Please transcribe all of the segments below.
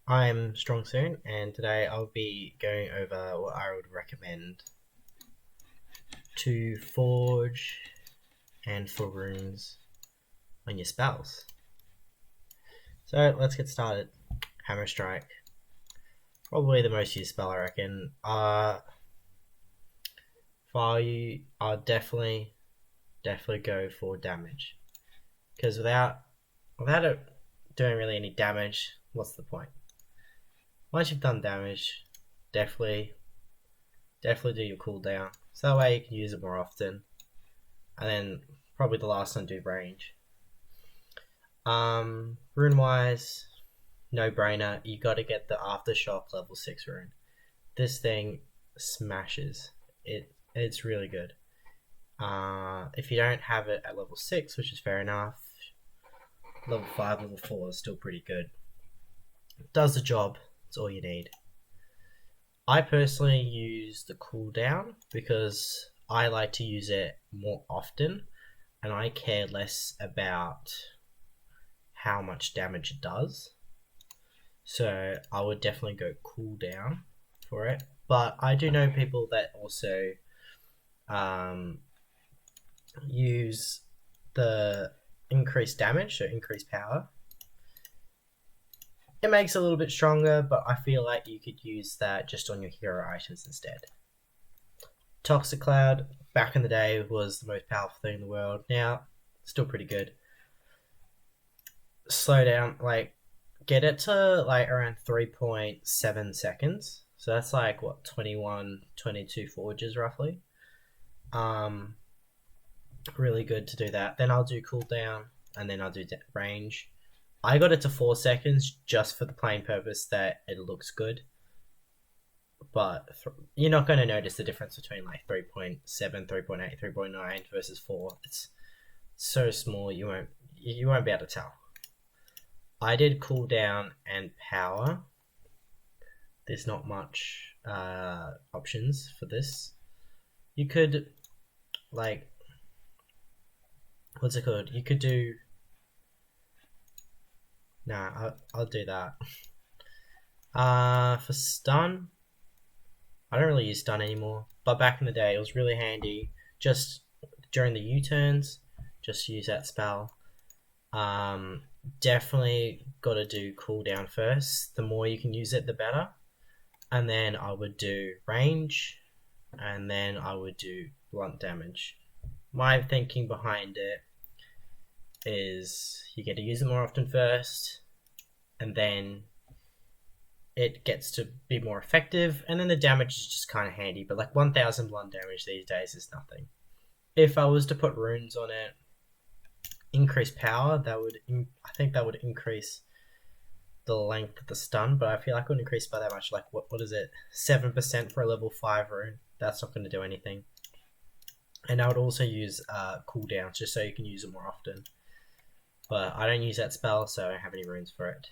I'm Strong Soon, and today I'll be going over what I would recommend to forge and for runes on your spells. So let's get started. Hammer Strike, probably the most used spell I reckon. For you, I'll definitely go for damage, because without it doing really any damage, what's the point? Once you've done damage, definitely do your cooldown, so that way you can use it more often. And then probably the last one, do range. Rune wise, no brainer. You got to get the aftershock level 6 rune. This thing smashes. It's really good. If you don't have it at level 6, which is fair enough, level 5, level 4 is still pretty good. It does the job. It's all you need. I personally use the cooldown because I like to use it more often, and I care less about how much damage it does. So I would definitely go cooldown for it. But I do know people that also use the increased damage, so increased power. It makes it a little bit stronger, but I feel like you could use that just on your hero items instead. Toxic Cloud, back in the day, was the most powerful thing in the world. Now, still pretty good. Slow down, get it to around 3.7 seconds. So that's what, 21, 22 forges roughly. Really good to do that. Then I'll do cooldown, and then I'll do range. I got it to 4 seconds just for the plain purpose that it looks good. But you're not going to notice the difference between 3.7, 3.8, 3.9 versus 4. It's so small you won't be able to tell. I did cooldown and power. There's not much options for this. You could what's it called? You could do. Nah, I'll do that. For stun, I don't really use stun anymore, but back in the day it was really handy. Just during the U-turns, just use that spell. Definitely got to do cooldown first. The more you can use it, the better. And then I would do range, and then I would do blunt damage. My thinking behind it is you get to use it more often first, and then it gets to be more effective, and then the damage is just kind of handy. But 1000 blunt damage these days is nothing. If I was to put runes on it, increase power, I think that would increase the length of the stun, but I feel like it wouldn't increase by that much. What is it, 7% for a level 5 rune? That's not going to do anything. And I would also use cooldowns just so you can use it more often, but I don't use that spell, so I don't have any runes for it.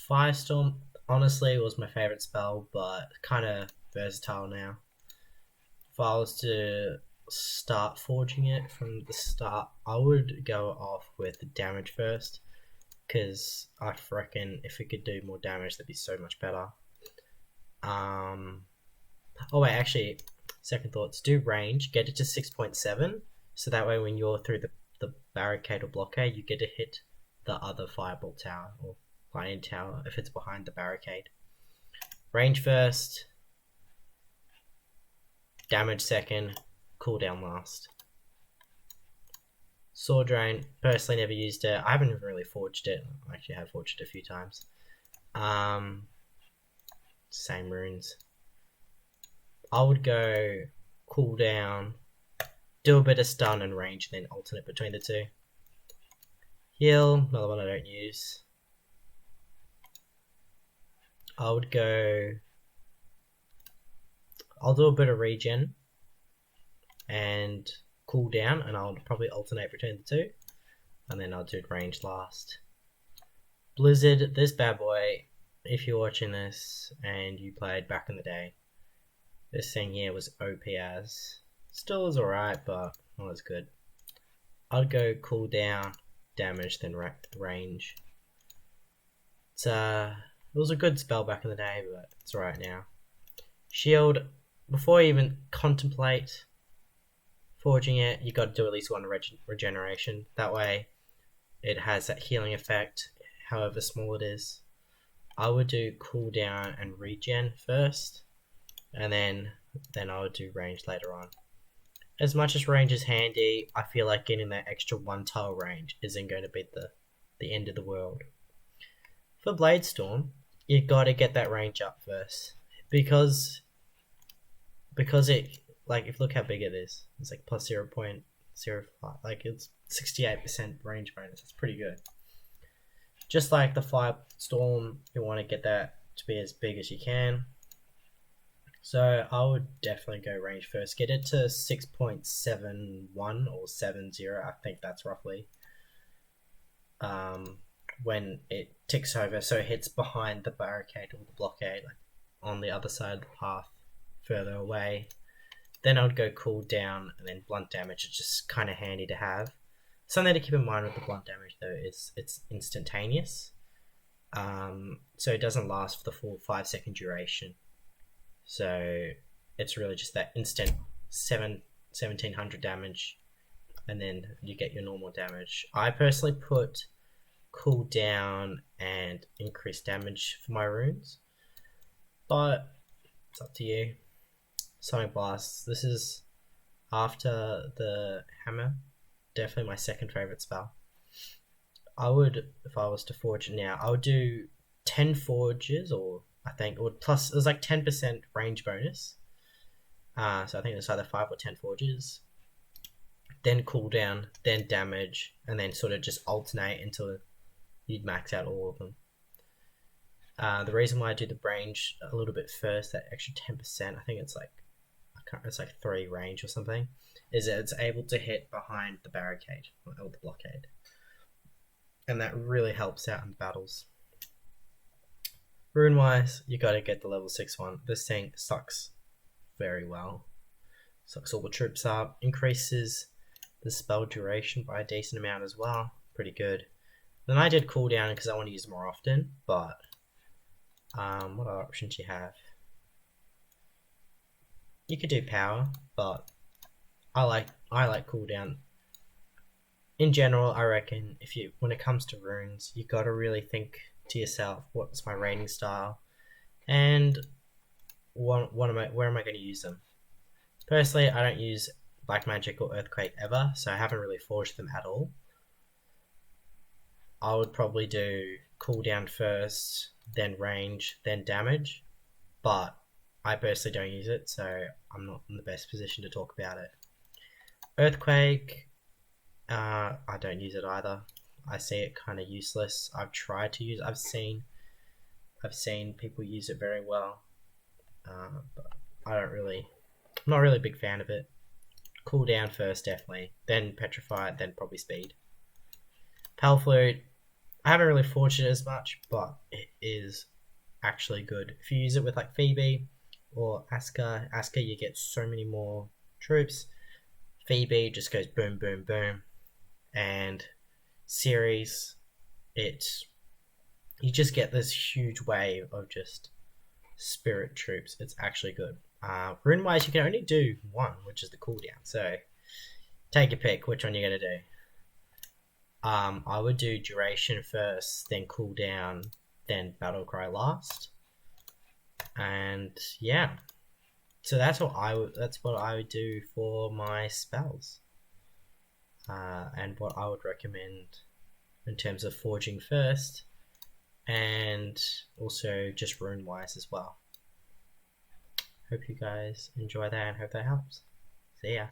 Firestorm honestly was my favorite spell, but kind of versatile now. If I was to start forging it from the start, I would go off with damage first, because I reckon if we could do more damage, that'd be so much better. Oh wait, actually, second thoughts, do range, get it to 6.7, so that way when you're through the barricade or blockade, you get to hit the other fireball tower or lightning tower if it's behind the barricade. Range first, damage second, cooldown last. Sawdrain, personally never used it. I haven't really forged it. I actually have forged it a few times. Same runes. I would go cooldown, do a bit of stun and range, and then alternate between the two. Heal, another one I don't use. I'll do a bit of regen and cooldown, and I'll probably alternate between the two, and then I'll do range last. Blizzard, this bad boy, if you're watching this and you played back in the day, this thing here was OP as. Still is alright, but not as good. I'd go cooldown, damage, then range. It's It was a good spell back in the day, but it's alright now. Shield, before you even contemplate forging it, you got to do at least one regeneration. That way, it has that healing effect, however small it is. I would do cooldown and regen first, and then I would do range later on. As much as range is handy, I feel like getting that extra 1 tile range isn't going to be the end of the world. For bladestorm, you got to get that range up first, because it, like, if look how big it is, it's like plus 0.05, like it's 68% range bonus. It's pretty good. Just like the Firestorm, you want to get that to be as big as you can. So I would definitely go range first. Get it to 6.71 or 70, I think that's roughly. When it ticks over, so it hits behind the barricade or the blockade, like on the other side of the path, further away. Then I would go cool down, and then blunt damage is just kind of handy to have. Something to keep in mind with the blunt damage though is it's instantaneous, so it doesn't last for the full 5-second duration. So it's really just that instant 1700 damage, and then you get your normal damage. I personally put cool down and increase damage for my runes, but it's up to you. Sonic Blast, this is after the hammer, definitely my second favorite spell. I would, if I was to forge it now, I would do 10 forges, or I think it would plus, it was like 10% range bonus. So I think it's either 5 or 10 forges. Then cooldown, then damage, and then sort of just alternate until you'd max out all of them. The reason why I do the range a little bit first, that extra 10%, I think it's like, it's like 3 range or something, is that it's able to hit behind the barricade or the blockade, and that really helps out in battles. Rune wise, you got to get the level 6 one. This thing sucks very well. Sucks all the troops up, increases the spell duration by a decent amount as well. Pretty good. Then I did cooldown because I want to use it more often, but what other options do you have? You could do power, but I like cooldown. In general, I reckon when it comes to runes, you got to really think to yourself, what's my raiding style, and where am I going to use them? Personally, I don't use black magic or earthquake ever, so I haven't really forged them at all. I would probably do cooldown first, then range, then damage, but I personally don't use it, so I'm not in the best position to talk about it. Earthquake, I don't use it either. I see it kind of useless. I've tried to use. I've seen people use it very well, but I'm not really a big fan of it. Cooldown first, definitely. Then petrify, then probably speed. Pal Flute, I haven't really forged it as much, but it is actually good. If you use it with like Phoebe or Asuka, you get so many more troops. Phoebe just goes boom, boom, boom, and Ceres, you just get this huge wave of just spirit troops. It's actually good. Rune wise, you can only do one, which is the cooldown. So take your pick, which one you're gonna do. I would do duration first, then cooldown, then battle cry last, and yeah. So that's what I would do for my spells, and what I would recommend in terms of forging first, and also just rune wise as well. Hope you guys enjoy that and hope that helps. See ya.